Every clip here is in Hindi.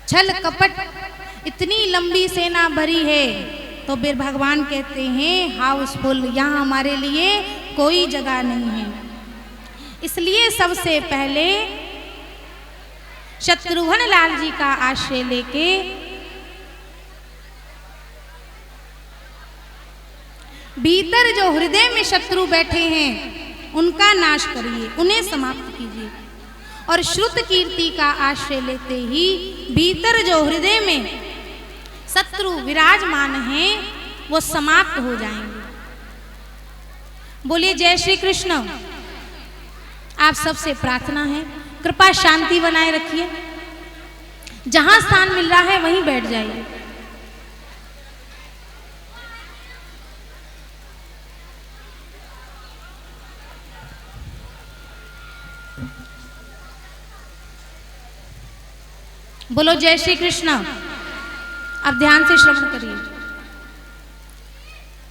छल कपट इतनी लंबी सेना भरी है, तो फिर भगवान कहते हैं हाउसफुल, यहाँ हमारे लिए कोई जगह नहीं है। इसलिए सबसे पहले शत्रुघ्न लाल जी का आश्रय लेके भीतर जो हृदय में शत्रु बैठे हैं उनका नाश करिए, उन्हें समाप्त कीजिए। और श्रुत कीर्ति का आश्रय लेते ही भीतर जो हृदय में शत्रु विराजमान हैं वो समाप्त हो जाएंगे। बोलिए जय श्री कृष्ण। आप सबसे प्रार्थना है कृपा शांति बनाए रखिए, जहां स्थान मिल रहा है वहीं बैठ जाइए। बोलो जय श्री कृष्ण। अब ध्यान से श्रवण करिए।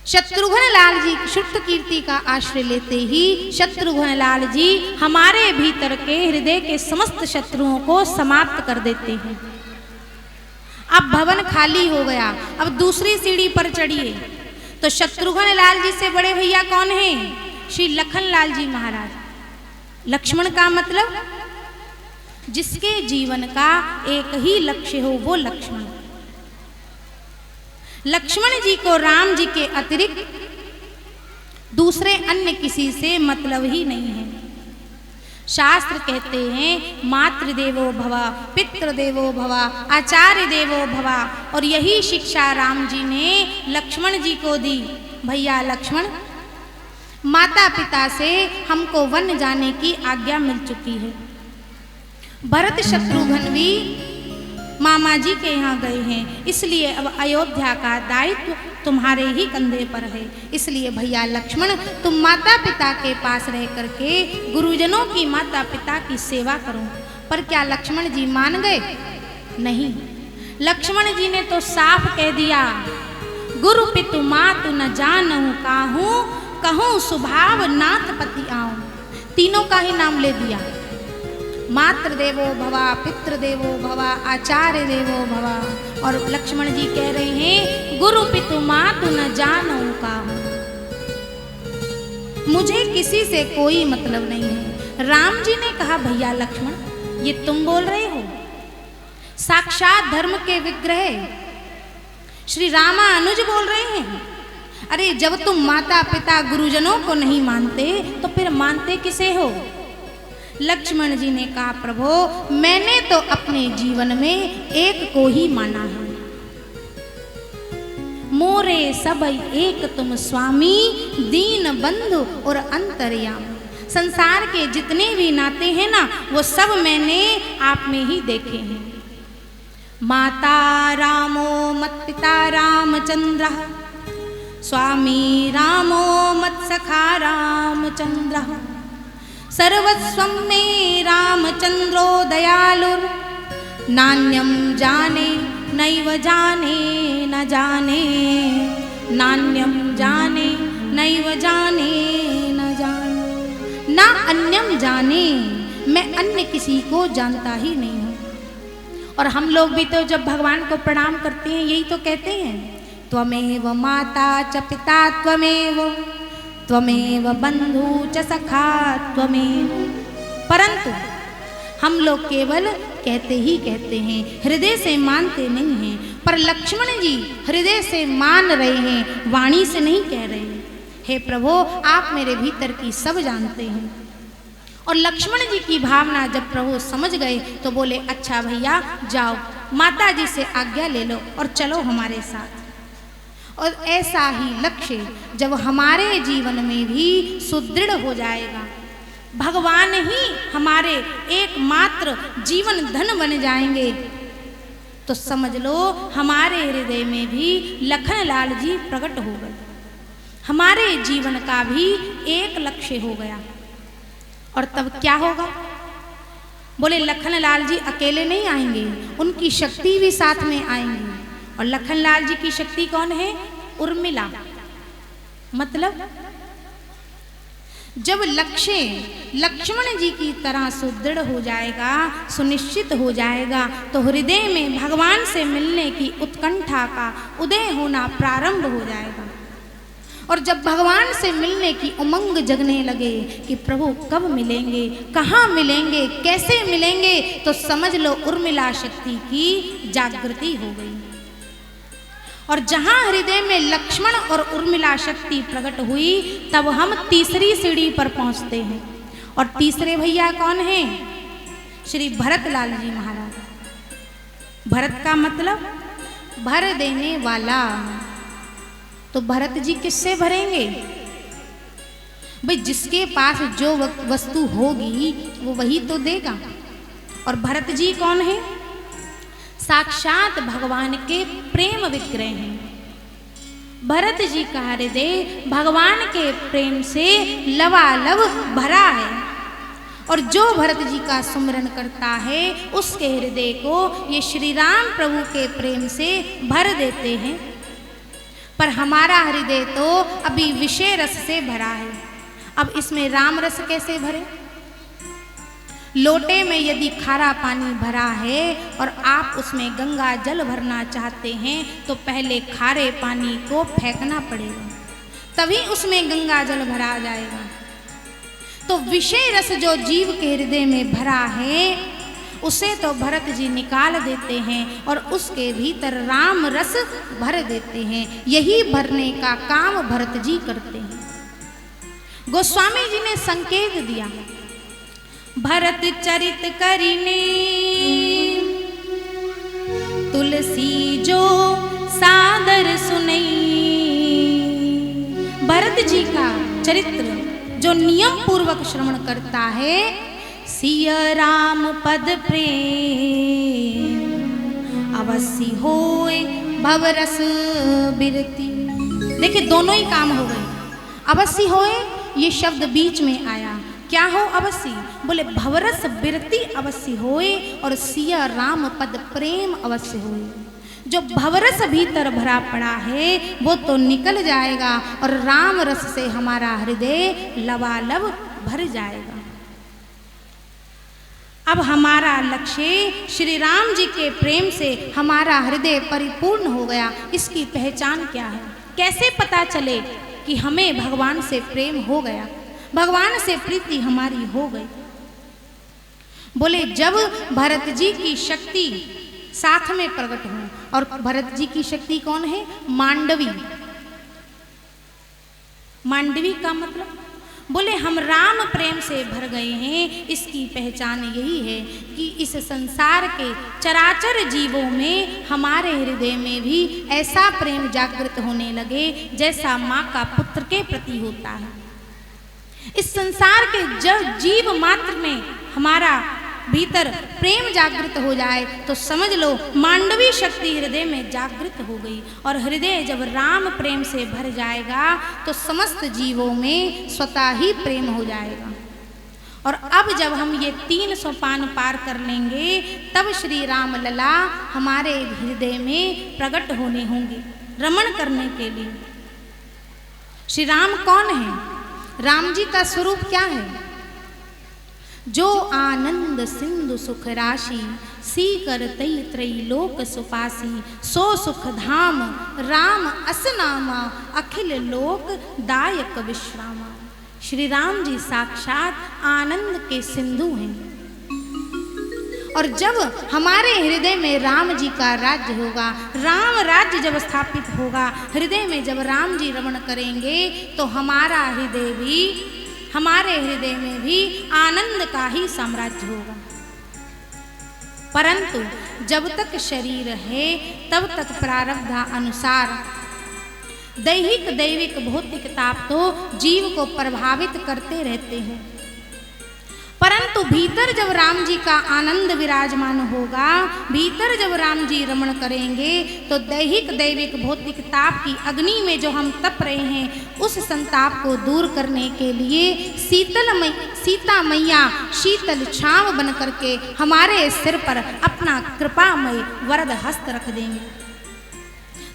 शत्रुघ्न लाल जी श्रुत कीर्ति का आश्रय लेते ही शत्रुघ्न लाल जी हमारे भीतर के हृदय के समस्त शत्रुओं को समाप्त कर देते हैं। अब भवन खाली हो गया, अब दूसरी सीढ़ी पर चढ़िए। तो शत्रुघ्न लाल जी से बड़े भैया कौन हैं? श्री लखन लाल जी महाराज। लक्ष्मण का मतलब जिसके जीवन का एक ही लक्ष्य हो, वो लक्ष्मण। लक्ष्मण जी को राम जी के अतिरिक्त दूसरे अन्य किसी से मतलब ही नहीं है। शास्त्र कहते हैं मातृदेवो भव, पितृदेवो भव, आचार्य देवो भव, और यही शिक्षा राम जी ने लक्ष्मण जी को दी। भैया लक्ष्मण, माता पिता से हमको वन जाने की आज्ञा मिल चुकी है। भरत शत्रुघ्न भी मामा जी के यहाँ गए हैं, इसलिए अब अयोध्या का दायित्व तुम्हारे ही कंधे पर है। इसलिए भैया लक्ष्मण, तुम माता पिता के पास रह करके गुरुजनों की माता पिता की सेवा करो। पर क्या लक्ष्मण जी मान गए? नहीं। लक्ष्मण जी ने तो साफ कह दिया, गुरु पितु मातु न जानहु काहू, कहूँ स्वभाव नाथ पति आऊं। तीनों का ही नाम ले दिया। मातृदेवो भवा, पितृदेवो भवा, आचार्य देवो भवा। और लक्ष्मण जी कह रहे हैं गुरु पितु मातु न जानहु काहू, मुझे किसी से कोई मतलब नहीं है। राम जी ने कहा भैया लक्ष्मण, ये तुम बोल रहे हो? साक्षात धर्म के विग्रह श्री रामा अनुज बोल रहे हैं। अरे जब तुम माता पिता गुरुजनों को नहीं मानते तो फिर मानते किसे हो? लक्ष्मण जी ने कहा प्रभु, मैंने तो अपने जीवन में एक को ही माना है। मोरे सबई एक तुम स्वामी, दीन बंधु और अंतर्यामी। संसार के जितने भी नाते हैं ना, वो सब मैंने आप में ही देखे हैं। माता रामो मत पिता रामचंद्र, स्वामी रामो मत सखा रामचंद्र, सर्वस्वं में रामचंद्रो दयालुर, नान्यम जाने नैव जाने न जाने, नान्यम जाने नैव जाने न जाने। ना अन्यम जाने, मैं अन्य किसी को जानता ही नहीं हूँ। और हम लोग भी तो जब भगवान को प्रणाम करते हैं यही तो कहते हैं, त्वमेव माता च पिता त्वमेव, त्वमेव बंधु च सखा त्वमेव। परंतु हम लोग केवल कहते ही कहते हैं, हृदय से मानते नहीं हैं। पर लक्ष्मण जी हृदय से मान रहे हैं, वाणी से नहीं कह रहे हैं। हे प्रभु, आप मेरे भीतर की सब जानते हैं। और लक्ष्मण जी की भावना जब प्रभु समझ गए तो बोले अच्छा भैया जाओ, माता जी से आज्ञा ले लो और चलो हमारे साथ। और ऐसा ही लक्ष्य जब हमारे जीवन में भी सुदृढ़ हो जाएगा, भगवान ही हमारे एकमात्र जीवन धन बन जाएंगे, तो समझ लो हमारे हृदय में भी लखन लाल जी प्रकट हो गए। हमारे जीवन का भी एक लक्ष्य हो गया। और तब क्या होगा? बोले लखन लाल जी अकेले नहीं आएंगे, उनकी शक्ति भी साथ में आएंगी। और लखन लाल जी की शक्ति कौन है? उर्मिला। मतलब जब लक्ष्य लक्ष्मण जी की तरह सुदृढ़ हो जाएगा, सुनिश्चित हो जाएगा, तो हृदय में भगवान से मिलने की उत्कंठा का उदय होना प्रारंभ हो जाएगा। और जब भगवान से मिलने की उमंग जगने लगे कि प्रभु कब मिलेंगे, कहाँ मिलेंगे, कैसे मिलेंगे, तो समझ लो उर्मिला शक्ति की जागृति हो गई। और जहां हृदय में लक्ष्मण और उर्मिला शक्ति प्रकट हुई, तब हम तीसरी सीढ़ी पर पहुंचते हैं। और तीसरे भैया कौन हैं? श्री भरतलाल जी महाराज। भरत का मतलब भर देने वाला। तो भरत जी किससे भरेंगे? भाई जिसके पास जो वस्तु होगी वो वही तो देगा। और भरत जी कौन है? साक्षात भगवान के प्रेम विग्रह हैं। भरत जी का हृदय भगवान के प्रेम से लबालब भरा है। और जो भरत जी का सुमिरन करता है उसके हृदय को ये श्री राम प्रभु के प्रेम से भर देते हैं। पर हमारा हृदय तो अभी विषय रस से भरा है। अब इसमें राम रस कैसे भरे? लोटे में यदि खारा पानी भरा है और आप उसमें गंगा जल भरना चाहते हैं तो पहले खारे पानी को फेंकना पड़ेगा, तभी उसमें गंगा जल भरा जाएगा। तो विषय रस जो जीव के हृदय में भरा है उसे तो भरत जी निकाल देते हैं और उसके भीतर राम रस भर देते हैं। यही भरने का काम भरत जी करते हैं। गोस्वामी जी ने संकेत दिया, भरत चरित करिने तुलसी जो सादर सुनई। भरत जी का चरित्र जो नियम पूर्वक श्रवण करता है, सिया राम पद प्रेम अवश्य होए भवरस बिरती। देखिए दोनों ही काम हो गए। अवश्य होए ये शब्द बीच में आया। क्या हो अवश्य? बोले भवरस बिरती अवश्य होए और सिया राम पद प्रेम अवश्य होए। जो भवरस भीतर भरा पड़ा है वो तो निकल जाएगा और राम रस से हमारा हृदय लबालब भर जाएगा। अब हमारा लक्ष्य श्री राम जी के प्रेम से हमारा हृदय परिपूर्ण हो गया। इसकी पहचान क्या है? कैसे पता चले कि हमें भगवान से प्रेम हो गया, भगवान से प्रीति हमारी हो गई? बोले जब भरत जी की शक्ति साथ में प्रकट हो। और भरत जी की शक्ति कौन है? मांडवी। मांडवी का मतलब बोले हम राम प्रेम से भर गए हैं। इसकी पहचान यही है कि इस संसार के चराचर जीवों में हमारे हृदय में भी ऐसा प्रेम जागृत होने लगे जैसा माँ का पुत्र के प्रति होता है। इस संसार के जब जीव मात्र में हमारा भीतर प्रेम जागृत हो जाए तो समझ लो मांडवी शक्ति हृदय में जागृत हो गई। और हृदय जब राम प्रेम से भर जाएगा तो समस्त जीवों में स्वतः ही प्रेम हो जाएगा। और अब जब हम ये 3 सोपान पार कर लेंगे तब श्री राम लला हमारे हृदय में प्रकट होने होंगे रमण करने के लिए। श्री राम कौन है? राम जी का स्वरूप क्या है? जो आनंद सिंधु सुख राशि सीकर तई त्रैलोक सुपासी। सो सुख धाम राम असनामा अखिल लोक दायक विश्रामा। श्री राम जी साक्षात आनंद के सिंधु हैं। और जब हमारे हृदय में राम जी का राज्य होगा, राम राज्य जब स्थापित होगा, हृदय में जब राम जी रमण करेंगे तो हमारा हृदय भी, हमारे हृदय में भी आनंद का ही साम्राज्य होगा। परंतु जब तक शरीर है तब तक प्रारब्ध अनुसार दैहिक दैविक भौतिक ताप तो जीव को प्रभावित करते रहते हैं। परंतु भीतर जब राम जी का आनंद विराजमान होगा, भीतर जब राम जी रमण करेंगे तो दैहिक दैविक भौतिक ताप की अग्नि में जो हम तप रहे हैं उस संताप को दूर करने के लिए सीता मैया शीतल छांव बन करके हमारे सिर पर अपना कृपामय वरद हस्त रख देंगे।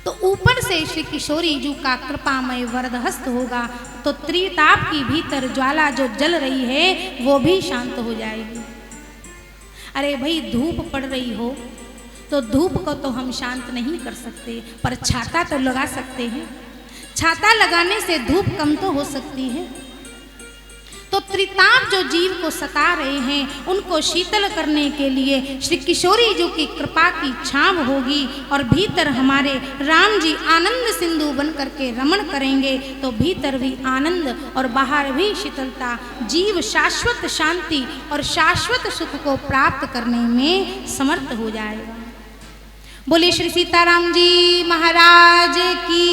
तो ऊपर से श्री किशोरी जी का कृपामय वरद हस्त होगा तो त्रिताप की भीतर ज्वाला जो जल रही है वो भी शांत हो जाएगी। अरे भाई धूप पड़ रही हो तो धूप को तो हम शांत नहीं कर सकते, पर छाता तो लगा सकते हैं। छाता लगाने से धूप कम तो हो सकती है। तो त्रिताप जो जीव को सता रहे हैं उनको शीतल करने के लिए श्री किशोरी जी की कृपा की छांव होगी और भीतर हमारे राम जी आनंद सिंधु बन करके रमण करेंगे तो भीतर भी आनंद और बाहर भी शीतलता, जीव शाश्वत शांति और शाश्वत सुख को प्राप्त करने में समर्थ हो जाएगा। बोले श्री सीताराम जी महाराज की।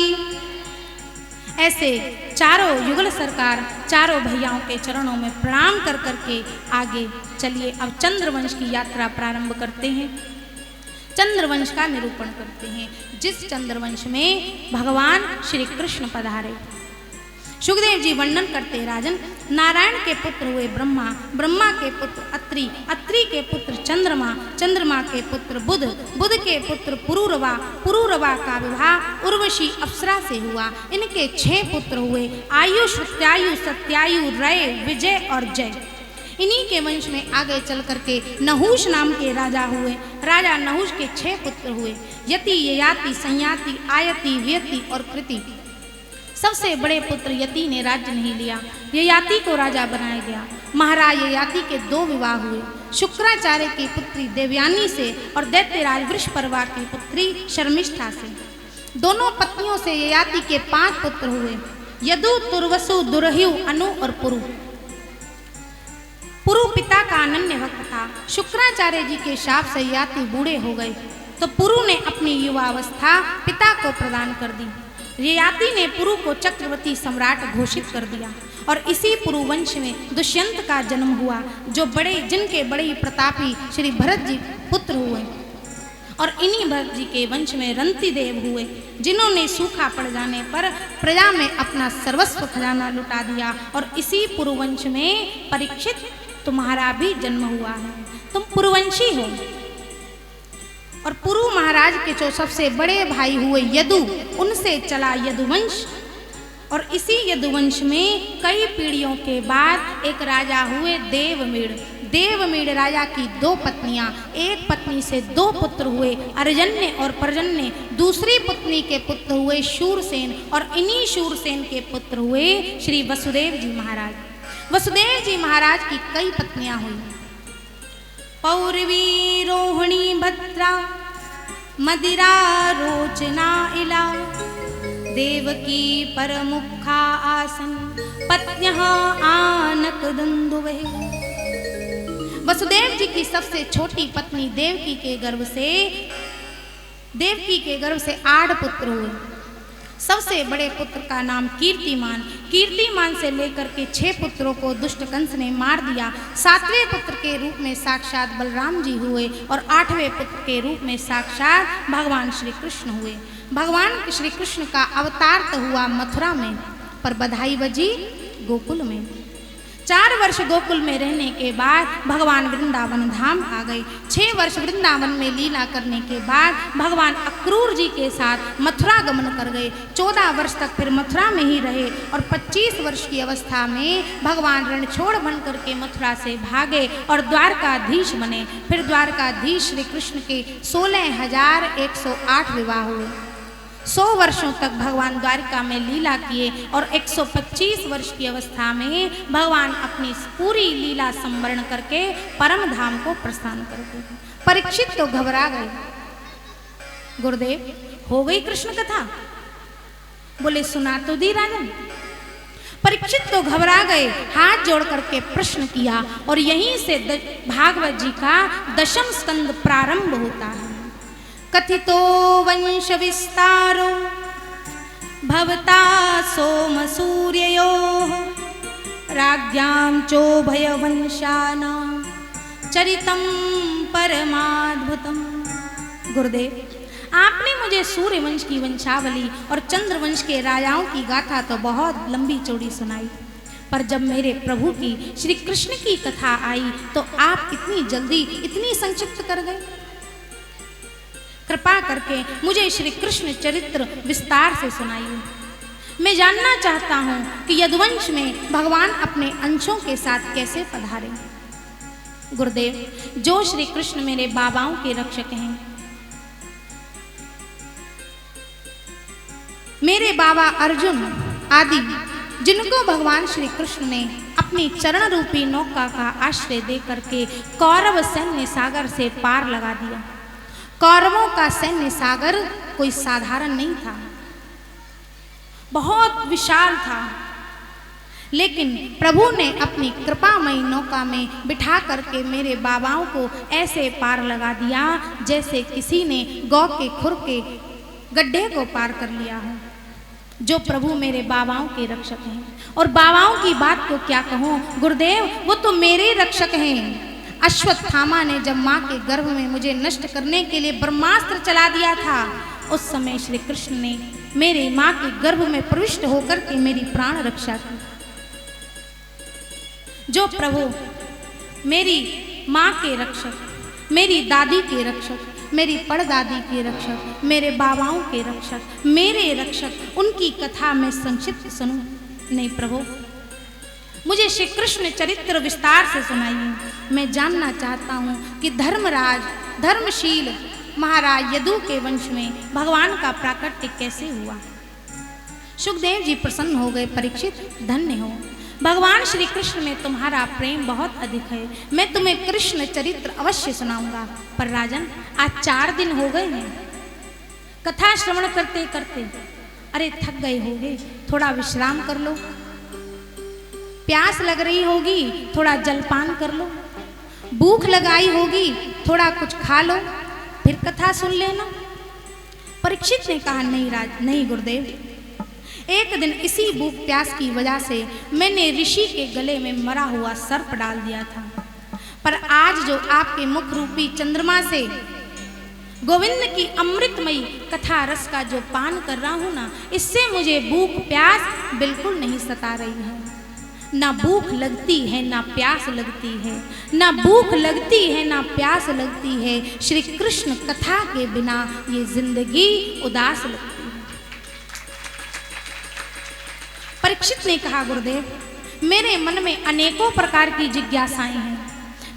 ऐसे चारों युगल सरकार चारों भैयाओं के चरणों में प्रणाम कर करके आगे चलिए अब चंद्रवंश की यात्रा प्रारंभ करते हैं। चंद्रवंश का निरूपण करते हैं, जिस चंद्रवंश में भगवान श्री कृष्ण पधारे। सुखदेव जी वर्णन करते राजन, नारायण के पुत्र हुए ब्रह्मा, ब्रह्मा के पुत्र अत्रि, अत्रि के पुत्र चंद्रमा, चंद्रमा के पुत्र बुध, बुध के पुत्र पुरूरवा, पुरूरवा का विवाह उर्वशी अप्सरा से हुआ। इनके 6 पुत्र हुए, आयु, श्रुत्यायु, सत्यायु, रय, विजय और जय। इन्हीं के वंश में आगे चल करके नहुष नाम के राजा हुए। राजा नहुष के 6 पुत्र हुए, यति, ययाति, संयाति, आयति, व्यति और कृति। सबसे बड़े पुत्र यति ने राज्य नहीं लिया, ययाति को राजा बनाया गया। महाराज ययाति के 2 विवाह हुए, शुक्राचार्य की पुत्री देवयानी से और दैत्यराज वृषपर्वा की पुत्री शर्मिष्ठा से। दोनों पत्नियों से ययाति के 5 पुत्र हुए, यदु, तुर्वसु, दुर्ह्यु, अनु और पुरु। पुरु पिता का अनन्य भक्त था। शुक्राचार्य जी के शाप से ययाति बूढ़े हो गए तो पुरु ने अपनी युवावस्था पिता को प्रदान कर दी। ययाति ने पुरु को चक्रवर्ती सम्राट घोषित कर दिया और इसी पुरु वंश में दुष्यंत का जन्म हुआ, जो जिनके बड़े प्रतापी श्री भरत जी पुत्र हुए। और इन्हीं भरत जी के वंश में रंती देव हुए, जिन्होंने सूखा पड़ जाने पर प्रजा में अपना सर्वस्व खजाना लुटा दिया। और इसी पुरुवंश में परीक्षित तुम्हारा भी जन्म हुआ है, तुम पुरुवंशी हो। और पुरु महाराज के जो सबसे बड़े भाई हुए यदु, उनसे चला यदुवंश। और इसी यदुवंश में कई पीढ़ियों के बाद एक राजा हुए देवमीड़। देवमीड़ राजा की 2 पत्नियां, एक पत्नी से 2 पुत्र हुए, अर्जन्य और पर्जन्य। दूसरी पत्नी के पुत्र हुए शूरसेन और इन्हीं शूरसेन के पुत्र हुए श्री वसुदेव जी महाराज। वसुदेव जी महाराज की कई पत्नियां हुई, पौरवी, रोहिणी, भद्रा, मदिरा, रोचना, इला, देवकी, परमुखा, आसन, पत्न्यः आनक दंदुवे। वसुदेव जी की सबसे छोटी पत्नी देवकी के गर्भ से 8 पुत्र हुए। सबसे बड़े पुत्र का नाम कीर्तिमान। कीर्तिमान से लेकर के 6 पुत्रों को दुष्ट कंस ने मार दिया। 7वें पुत्र के रूप में साक्षात बलराम जी हुए और 8वें पुत्र के रूप में साक्षात भगवान श्री कृष्ण हुए। भगवान श्री कृष्ण का अवतार तो हुआ मथुरा में, पर बधाई बजी गोकुल में। 4 वर्ष गोकुल में रहने के बाद भगवान वृंदावन धाम आ गए। 6 वर्ष वृंदावन में लीला करने के बाद भगवान अक्रूर जी के साथ मथुरा गमन कर गए। 14 वर्ष तक फिर मथुरा में ही रहे और 25 वर्ष की अवस्था में भगवान रणछोड़ बन करके मथुरा से भागे और द्वारकाधीश बने। फिर द्वारकाधीश श्री कृष्ण के 16,108 विवाह हुए। 100 वर्षों तक भगवान द्वारिका में लीला किए और 125 वर्ष की अवस्था में भगवान अपनी पूरी लीला संवरण करके परम धाम को प्रस्थान कर गए। परीक्षित तो घबरा गए, गुरुदेव हो गई कृष्ण कथा? बोले सुना तो दी राजन। परीक्षित तो घबरा गए, हाथ जोड़ करके प्रश्न किया और यहीं से भागवत जी का 10वां स्कंद प्रारंभ होता है। कथितो वंश विस्तारो भवता सोम सूर्ययोः राज्ञां चोभयवंशानां चरितं परमाद्भुतम्। गुरुदेव, आपने मुझे सूर्य वंश की वंशावली और चंद्रवंश के राजाओं की गाथा तो बहुत लंबी चौड़ी सुनाई, पर जब मेरे प्रभु की श्री कृष्ण की कथा आई तो आप इतनी जल्दी इतनी संक्षिप्त कर गए। कृपा करके मुझे श्री कृष्ण चरित्र विस्तार से सुनाइए। मैं जानना चाहता हूँ कि यदुवंश में भगवान अपने अंशों के साथ कैसे पधारे। गुरुदेव, जो श्री कृष्ण मेरे बाबाओं के रक्षक हैं, मेरे बाबा अर्जुन आदि, जिनको भगवान श्री कृष्ण ने अपनी चरण रूपी नौका का आश्रय दे करके कौरव सैन्य सागर से पार लगा दिया। कौरवों का सैन्य सागर कोई साधारण नहीं था, बहुत विशाल था, लेकिन प्रभु ने अपनी कृपामयी नौका में बिठा करके मेरे बाबाओं को ऐसे पार लगा दिया जैसे किसी ने गौ के खुर के गड्ढे को पार कर लिया हो। जो प्रभु मेरे बाबाओं के रक्षक हैं, और बाबाओं की बात को क्या कहूँ गुरुदेव, वो तो मेरे रक्षक हैं। अश्वत्थामा ने जब माँ के गर्भ में मुझे नष्ट करने के लिए ब्रह्मास्त्र चला दिया था, उस समय श्री कृष्ण ने मेरे माँ के गर्भ में प्रविष्ट होकर के मेरी प्राण रक्षा की। जो प्रभु मेरी माँ के रक्षक, मेरी दादी के रक्षक, मेरी परदादी के रक्षक, मेरे बाबाओं के रक्षक, मेरे रक्षक, उनकी कथा मैं संक्षिप्त सुनूं? नहीं प्रभु, मुझे श्री कृष्ण चरित्र विस्तार से सुनाइए। मैं जानना चाहता हूँ कि धर्मराज धर्मशील महाराज यदु के वंश में भगवान का प्राकट्य कैसे हुआ। सुखदेव जी प्रसन्न हो गए। परीक्षित, धन्य हो, भगवान श्री कृष्ण में तुम्हारा प्रेम बहुत अधिक है। मैं तुम्हें कृष्ण चरित्र अवश्य सुनाऊंगा। पर राजन, आज 4 दिन हो गए हैं कथा श्रवण करते करते। अरे थक गए होगे, थोड़ा विश्राम कर लो। प्यास लग रही होगी, थोड़ा जलपान कर लो। भूख लगाई होगी, थोड़ा कुछ खा लो, फिर कथा सुन लेना। परीक्षित ने कहा, नहीं गुरुदेव, एक दिन इसी भूख प्यास की वजह से मैंने ऋषि के गले में मरा हुआ सर्प डाल दिया था, पर आज जो आपके मुख रूपी चंद्रमा से गोविंद की अमृतमयी कथा रस का जो पान कर रहा हूं ना, इससे मुझे भूख प्यास बिल्कुल नहीं सता रही है। ना भूख लगती है ना प्यास लगती है, ना भूख लगती है ना प्यास लगती है। श्री कृष्ण कथा के बिना ये जिंदगी उदास लगती है। परीक्षित ने कहा, गुरुदेव, मेरे मन में अनेकों प्रकार की जिज्ञासाएं हैं।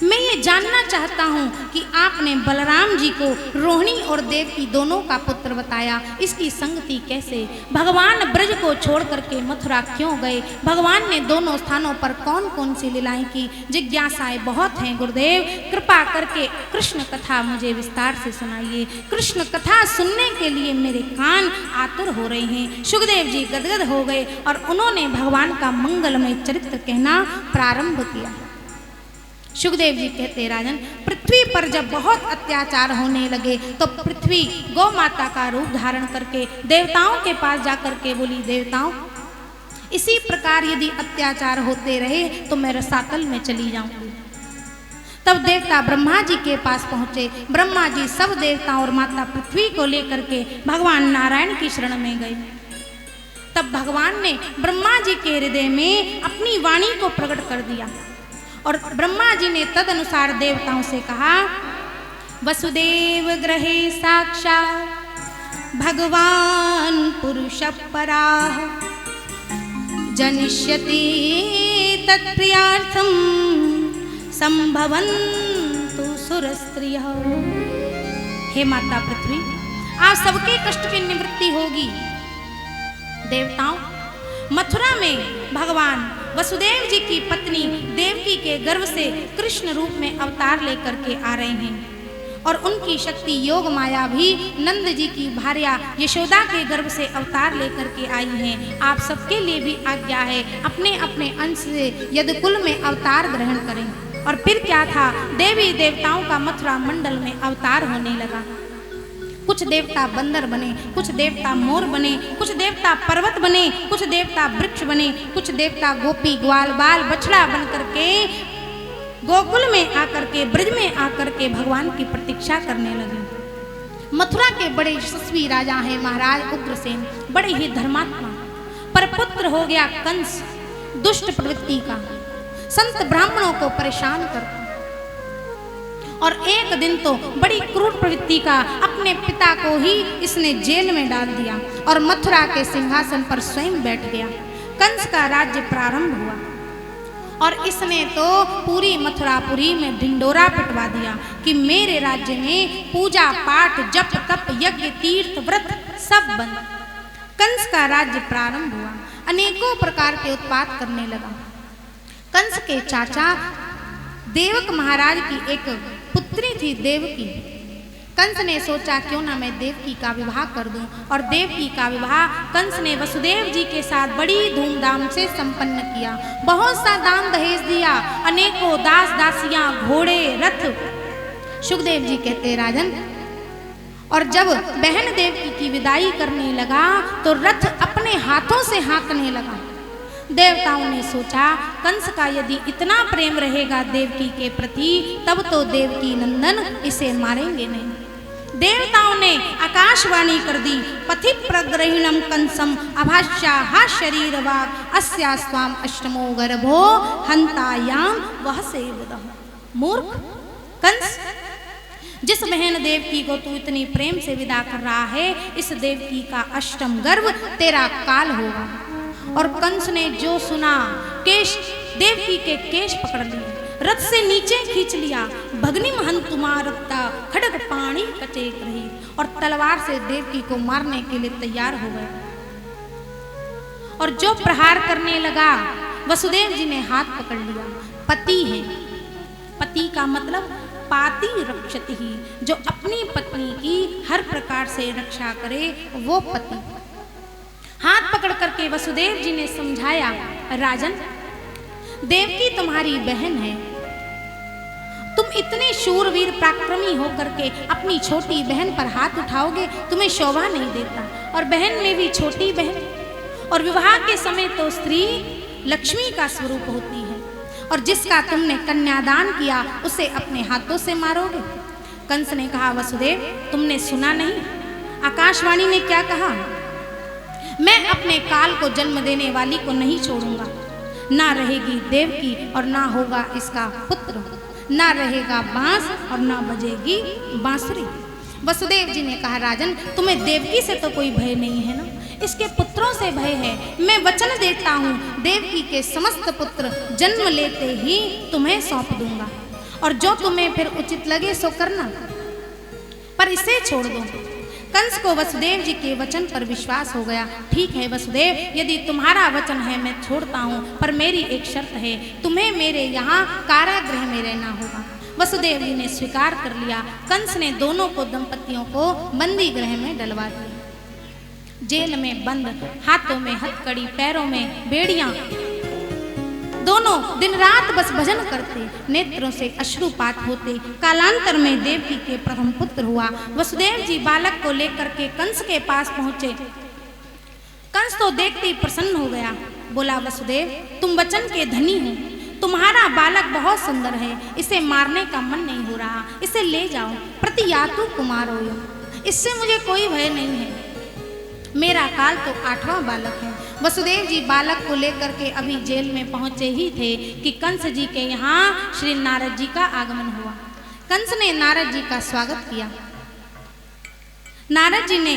मैं ये जानना चाहता हूँ कि आपने बलराम जी को रोहिणी और देवकी दोनों का पुत्र बताया, इसकी संगति कैसे? भगवान ब्रज को छोड़ करके मथुरा क्यों गए? भगवान ने दोनों स्थानों पर कौन कौन सी लीलाएं की? जिज्ञासाएं बहुत हैं गुरुदेव, कृपा करके कृष्ण कथा मुझे विस्तार से सुनाइए। कृष्ण कथा सुनने के लिए मेरे कान आतुर हो रहे हैं। सुखदेव जी गदगद हो गए और उन्होंने भगवान का मंगलमय चरित्र कहना प्रारंभ किया। सुखदेव जी कहते, राजन, पृथ्वी पर जब बहुत अत्याचार होने लगे तो पृथ्वी गौ माता का रूप धारण करके देवताओं के पास जाकर के बोली, देवताओं, इसी प्रकार यदि अत्याचार होते रहे तो मैं रसातल में चली जाऊंगी। तब देवता ब्रह्मा जी के पास पहुंचे। ब्रह्मा जी सब देवताओं और माता पृथ्वी को लेकर के भगवान नारायण की शरण में गए। तब भगवान ने ब्रह्मा जी के हृदय में अपनी वाणी को प्रकट कर दिया और ब्रह्मा जी ने तदनुसार देवताओं से कहा, वसुदेव गृहे साक्षात् भगवान पुरुष पराः जनिष्यति तत्प्रियार्थम संभवन्तु सुरस्त्रियः। हे माता पृथ्वी, आप सबके कष्ट की निवृत्ति होगी। देवताओं, मथुरा में भगवान वसुदेव जी की पत्नी देवकी के गर्भ से कृष्ण रूप में अवतार लेकर के आ रहे हैं और उनकी शक्ति योग माया भी नंद जी की भार्या यशोदा के गर्भ से अवतार लेकर के आई हैं। आप सबके लिए भी आज्ञा है, अपने अपने अंश से यदुकुल में अवतार ग्रहण करें। और फिर क्या था, देवी देवताओं का मथुरा मंडल में अवतार होने लगा। कुछ देवता बंदर बने, कुछ देवता मोर बने, कुछ देवता पर्वत बने, कुछ देवता वृक्ष बने, कुछ देवता गोपी ग्वाल बाल बछड़ा बन करके गोकुल में आकर के ब्रज में आकर के भगवान की प्रतीक्षा करने लगे। मथुरा के बड़े यशस्वी राजा हैं महाराज उग्रसेन, बड़े ही धर्मात्मा, पर पुत्र हो गया कंस, दुष्ट प्रवृत्ति का, संत ब्राह्मणों को परेशान करता और एक दिन तो बड़ी क्रूर प्रवृत्ति का अपने पिता को ही इसने जेल में डाल दिया और मथुरा के सिंहासन पर स्वयं बैठ गया। कंस का राज्य प्रारंभ हुआ और इसने तो पूरी मथुरापुरी में ढिंडोरा पिटवा दिया कि मेरे राज्य में पूजा पाठ जप तप यज्ञ तीर्थ व्रत सब बंद। कंस का राज्य प्रारंभ हुआ, अनेकों प्रकार के उत्पात करने लगा। कंस के चाचा देवक महाराज की एक पुत्री थी देवकी। कंस ने सोचा क्यों ना मैं देवकी का विवाह कर दूं और देवकी का विवाह कंस ने वसुदेव जी के साथ बड़ी धूमधाम से संपन्न किया। बहुत सा दान दहेज दिया, अनेकों दास दासियां घोड़े रथ। सुखदेव जी कहते राजन, और जब बहन देवकी की विदाई करने लगा तो रथ अपने हाथों से हाँकने लगा। देवताओं ने सोचा कंस का यदि इतना प्रेम रहेगा देवकी के प्रति तब तो देवकी नंदन इसे मारेंगे नहीं। देवताओं ने आकाशवाणी कर दी, पथि प्रग्रहिणम कंसम अभाष्या हा शरीर वाग अस्या स्वाम अष्टमो गर्भो हंतायाम वह से बुदह। मूर्ख कंस, जिस बहन देवकी को तू इतनी प्रेम से विदा कर रहा है इस देवकी का अष्टम गर्भ तेरा काल होगा। और कंस ने जो सुना, केश देवकी के केश पकड़ लिए, रथ से नीचे खींच लिया, भगनी महंतुमारता खड़ग पानी कचेक रही और तलवार से देवकी को मारने के लिए तैयार हो गया। और जो प्रहार करने लगा वसुदेव जी ने हाथ पकड़ लिया। पति है, पति का मतलब पाति रक्षति ही, जो अपनी पत्नी की हर प्रकार से रक्षा करे वो पति। हाथ पकड़ करके वसुदेव जी ने समझाया, राजन देवकी तुम्हारी बहन है, तुम इतने शूरवीर पराक्रमी होकर के अपनी छोटी बहन पर हाथ उठाओगे, तुम्हें शोभा नहीं देता। और बहन में भी छोटी बहन, और विवाह के समय तो स्त्री लक्ष्मी का स्वरूप होती है, और जिसका तुमने कन्यादान किया उसे अपने हाथों से मारोगे। कंस ने कहा, वसुदेव तुमने सुना नहीं आकाशवाणी ने क्या कहा? मैं अपने काल को जन्म देने वाली को नहीं छोड़ूंगा। ना रहेगी देवकी और ना होगा इसका पुत्र, ना रहेगा बांस और ना बजेगी बांसुरी। वसुदेव जी ने कहा, राजन तुम्हें देवकी से तो कोई भय नहीं है ना, इसके पुत्रों से भय है। मैं वचन देता हूँ देवकी के समस्त पुत्र जन्म लेते ही तुम्हें सौंप दूंगा, और जो तुम्हें फिर उचित लगे सो करना, पर इसे छोड़ दो। कंस को वसुदेव जी के वचन पर विश्वास हो गया। ठीक है वसुदेव, यदि तुम्हारा वचन है मैं छोड़ता हूँ, पर मेरी एक शर्त है, तुम्हें मेरे यहाँ कारागृह में रहना होगा। वसुदेव जी ने स्वीकार कर लिया। कंस ने दोनों को दंपतियों को बंदी गृह में डलवा दिया। जेल में बंद, हाथों में हथकड़ी, पैरों में बेड़ियां, दोनों दिन रात बस भजन करते, नेत्रों से अश्रुपात होते। कालांतर में देवकी के प्रथम पुत्र हुआ। वसुदेव जी बालक को लेकर के कंस के पास पहुंचे। कंस तो देखते ही प्रसन्न हो गया, बोला वसुदेव तुम वचन के धनी हो, तुम्हारा बालक बहुत सुंदर है, इसे मारने का मन नहीं हो रहा, इसे ले जाओ, प्रतियातु कुमारो, इससे मुझे कोई भय नहीं है, मेरा काल तो 8वां बालक है। वसुदेव जी बालक को लेकर के अभी जेल में पहुंचे ही थे कि कंस जी के यहाँ श्री नारद जी का आगमन हुआ। कंस ने नारद जी का स्वागत किया। नारद जी ने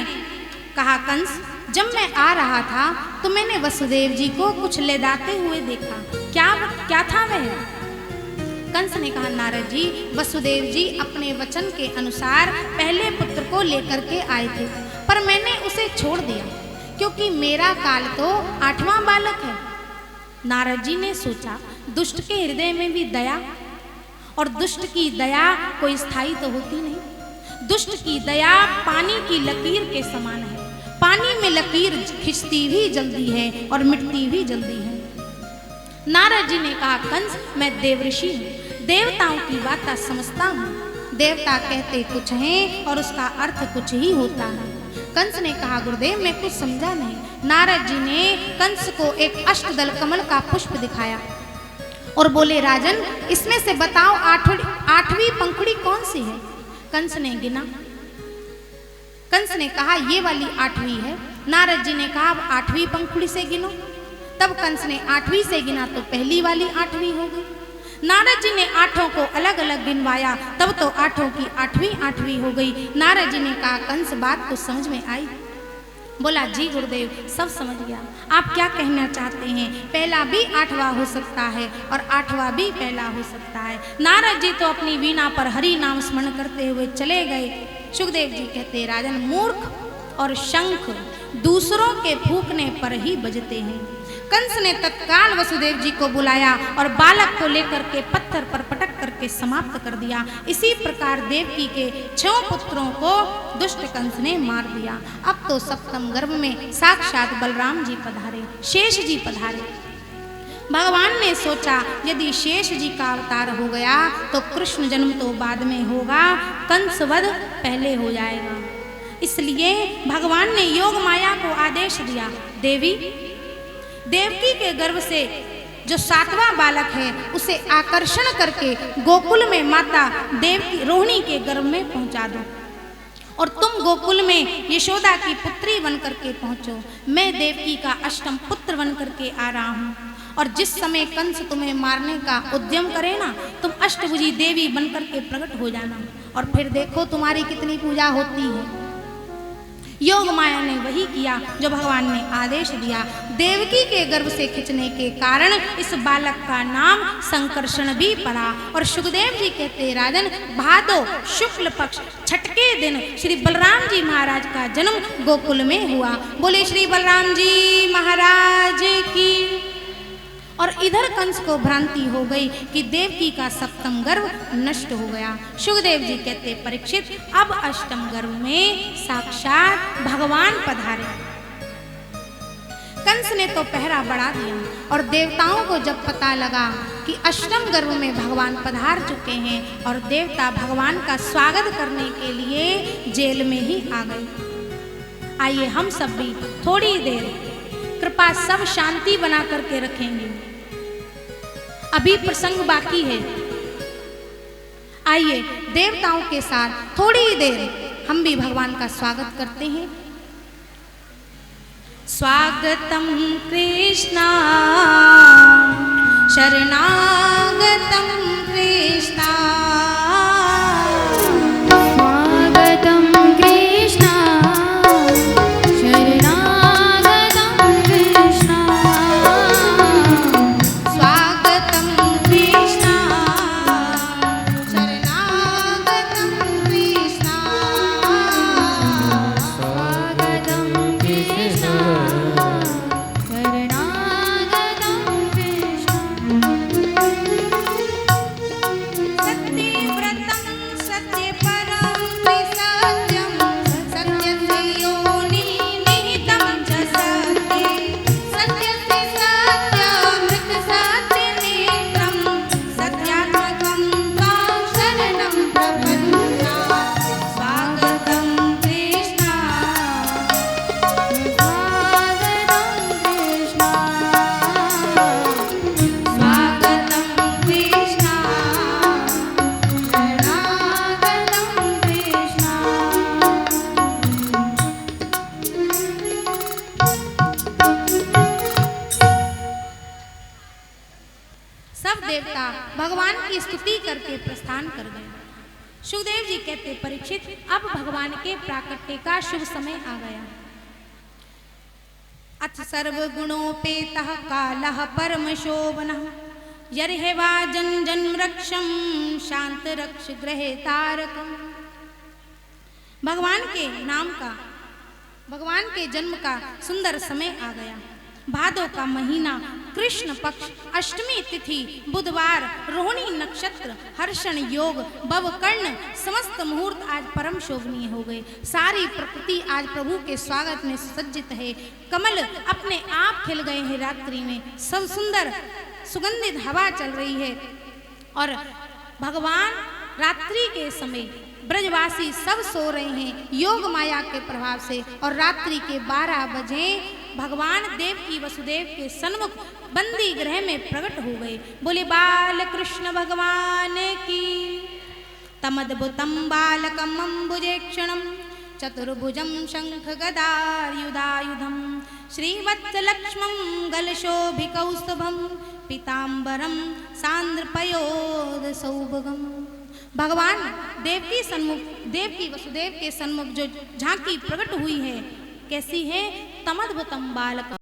कहा, कंस जब मैं आ रहा था तो मैंने वसुदेव जी को कुछ ले जाते हुए देखा, क्या था वह? कंस ने कहा, नारद जी वसुदेव जी अपने वचन के अनुसार पहले पुत्र को लेकर के आए थे, पर मैंने उसे छोड़ दिया क्योंकि मेरा काल तो 8वां बालक है। नारद जी ने सोचा, दुष्ट के हृदय में भी दया, और दुष्ट की दया कोई स्थायी तो होती नहीं। दुष्ट की दया पानी की लकीर के समान है, पानी में लकीर खिंचती भी जल्दी है और मिटती भी जल्दी है। नारद जी ने कहा, कंस मैं देवऋषि हूँ, देवताओं की बात समझता हूँ, देवता कहते कुछ हैं और उसका अर्थ कुछ ही होता है। कंस ने कहा, गुरुदेव मैं कुछ समझा नहीं। नारद जी ने कंस को एक अष्टदल कमल का पुष्प दिखाया और बोले, राजन इसमें से बताओ 8वीं पंखुड़ी कौन सी है? कंस ने गिना। कंस ने कहा, ये वाली 8वीं है। नारद जी ने कहा, अब 8वीं पंखुड़ी से गिनो। तब कंस ने 8वीं से गिना तो पहली वाली 8वीं हो गई। नारद जी ने आठों को अलग अलग गिनवाया, तब तो आठों की आठवीं हो गई। नारद जी ने कहा, कंस बात तो समझ में आई? बोला, जी गुरुदेव, सब समझ गया। आप क्या कहना चाहते हैं? पहला भी आठवां हो सकता है और आठवां भी पहला हो सकता है। नारद जी तो अपनी वीणा पर हरि नाम स्मरण करते हुए चले गए। सुखदेव जी कहते, राजन, मूर्ख और शंख दूसरों के फूंकने पर ही बजते हैं। कंस ने तत्काल वसुदेव जी को बुलाया और बालक को लेकर के पत्थर पर पटक करके समाप्त कर दिया। इसी प्रकार देवकी के 6 पुत्रों को दुष्ट कंस ने मार दिया। अब तो सप्तम गर्भ में साक्षात बलराम जी पधारे, शेष जी पधारे। भगवान ने सोचा, यदि शेष जी का अवतार हो गया तो कृष्ण जन्म तो बाद में होगा, कंसवध पहले हो जाएगा। इसलिए भगवान ने योग माया को आदेश दिया, देवकी के गर्भ से जो 7वां बालक है उसे आकर्षण करके गोकुल में माता देवकी रोहिणी के गर्भ में पहुंचा दो और तुम गोकुल में यशोदा की पुत्री बन करके पहुंचो। मैं देवकी का अष्टम पुत्र बन करके आ रहा हूं और जिस समय कंस तुम्हें मारने का उद्यम करे ना, तुम अष्टभुजी देवी बन करके प्रकट हो जाना और फिर देखो तुम्हारी कितनी पूजा होती है। योग माया ने वही किया जो भगवान ने आदेश दिया। देवकी के गर्भ से खिंचने के कारण इस बालक का नाम संकर्षण भी पड़ा। और सुखदेव जी कहते, राजन, भादो शुक्ल पक्ष छठके दिन श्री बलराम जी महाराज का जन्म गोकुल में हुआ। बोले श्री बलराम जी महाराज की। और इधर कंस को भ्रांति हो गई कि देवकी का सप्तम गर्भ नष्ट हो गया। सुखदेव जी कहते, परीक्षित, अब अष्टम गर्भ में साक्षात भगवान पधारे। कंस ने तो पहरा बढ़ा दिया और देवताओं को जब पता लगा कि अष्टम गर्भ में भगवान पधार चुके हैं और देवता भगवान का स्वागत करने के लिए जेल में ही आ गए। आइए हम सब भी थोड़ी देर कृपा सब शांति बना करके रखेंगे, अभी प्रसंग बाकी है। आइए देवताओं के साथ थोड़ी देर हम भी भगवान का स्वागत करते हैं। स्वागतम कृष्णा शरणागतम कृष्णा, स्वागतम कृष्णा भगवान की स्तुति करके प्रस्थान कर गए। सुखदेव जी कहते, परीक्षित, अब भगवान के प्राकट्य का शुभ समय आ गया। अथ सर्वगुणोपेतः कालः परम शोभनः यर्हेवा जन जन्म रक्षम शांत रक्ष ग्रहे तारकम। भगवान के नाम का, भगवान के जन्म का सुंदर समय आ गया। भादो का महीना, कृष्ण पक्ष, अष्टमी तिथि, बुधवार, रोहिणी नक्षत्र, हर्षण योग, बवकर्ण, समस्त मुहूर्त आज परम शोभनीय हो गए। सारी प्रकृति आज प्रभु के स्वागत में सुसज्जित है। कमल अपने आप खिल गए हैं रात्रि में, सब सुंदर सुगंधित हवा चल रही है और भगवान रात्रि के समय ब्रजवासी सब सो रहे हैं योग माया के प्रभाव से और रात्रि के 12 बजे भगवान देव की वसुदेव के सन्मुख बंदी गृह में प्रकट हो गए। बोले बाल कृष्ण भगवान की। तमद्भुतम बालकम अम्बुजेक्षणम चतुर्भुजम शंख गदायुधायुधम श्रीवत्सलक्ष्मं गलशोभिकौस्तभं पीताम्बरं सान्द्रपयोदसौभगम्। भगवान देवकी वसुदेव के सन्मुख जो झांकी प्रकट हुई है कैसी है? तमद्भुतम बालकम